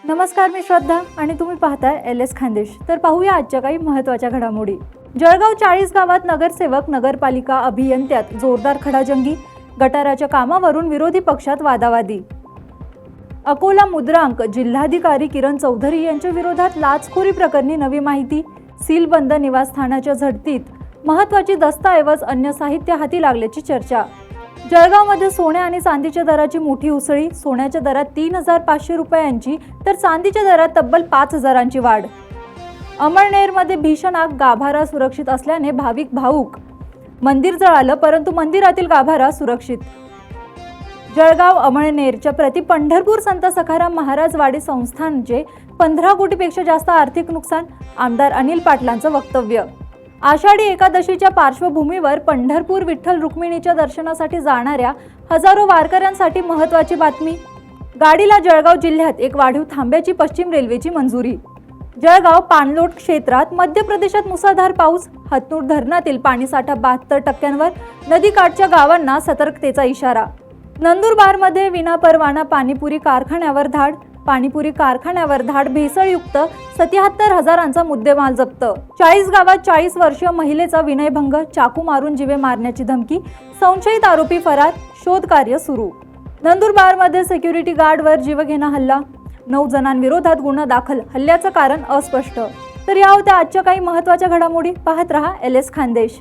नमस्कार, मी श्रद्धा आणि तुम्ही पाहताय LS खानदेश। तर पाहूया आजच्या काही महत्त्वाच्या घडामोडी। जळगाव 40 गावात नगरसेवक नगरपालिका अभियंत्यात जोरदार खडाजंगी, गटाराच्या कामावरून विरोधी पक्षात वादावादी। अकोला मुद्रांक जिल्हाधिकारी किरण चौधरी यांच्या विरोधात लाचखोरी प्रकरणी नवी माहिती, सीलबंद निवासस्थानाच्या झडतीत महत्त्वाची दस्तऐवज अन्य साहित्य हाती लागल्याची चर्चा। जळगावमध्ये सोने आणि चांदीच्या दराची मोठी उसळी, सोन्याच्या दरात 3,500 रुपयांची तर चांदीच्या दरात तब्बल 5,000ची वाढ। अमळनेरमध्ये भीषण आग, गाभारा सुरक्षित असल्याने भाविक भावूक, मंदिर जळालं परंतु मंदिरातील गाभारा सुरक्षित। जळगाव अमळनेरच्या प्रति पंढरपूर संत सखाराम महाराज वाडी संस्थानचे 15 कोटीपेक्षा जास्त आर्थिक नुकसान, आमदार अनिल पाटलांचं वक्तव्य। आषाढी एकादशीच्या पार्श्वभूमीवर पंढरपूर विठ्ठल रुक्मिणीच्या दर्शनासाठी जाणाऱ्या हजारो वारकऱ्यांसाठी महत्त्वाची बातमी। गाडीला जळगाव जिल्ह्यात एक वाढीव थांब्याची पश्चिम रेल्वेची मंजुरी। जळगाव पाणलोट क्षेत्रात मध्य प्रदेशात मुसळधार पाऊस, हतनूर धरणातील पाणीसाठा 72%वर, नदीकाठच्या गावांना सतर्कतेचा इशारा। नंदुरबारमध्ये विनापरवाना पाणीपुरी कारखान्यावर धाड, पाणीपुरी कारखान्यावर धाड, भेसळयुक्त 77,000चा मुद्देमाल जप्त। 40 गावात 40 वर्षीय महिलेचा विनयभंग, चाकू मारून जीवे मारण्याची धमकी, संशयित आरोपी फरार, शोधकार्य सुरू। नंदुरबारमध्ये सिक्युरिटी गार्डवर जीवघेणा हल्ला, 9 जणांविरोधात गुन्हा दाखल, हल्ल्याचं कारण अस्पष्ट। तर या होत्या आजच्या काही महत्त्वाच्या घडामोडी। पाहत रहा LS खानदेश।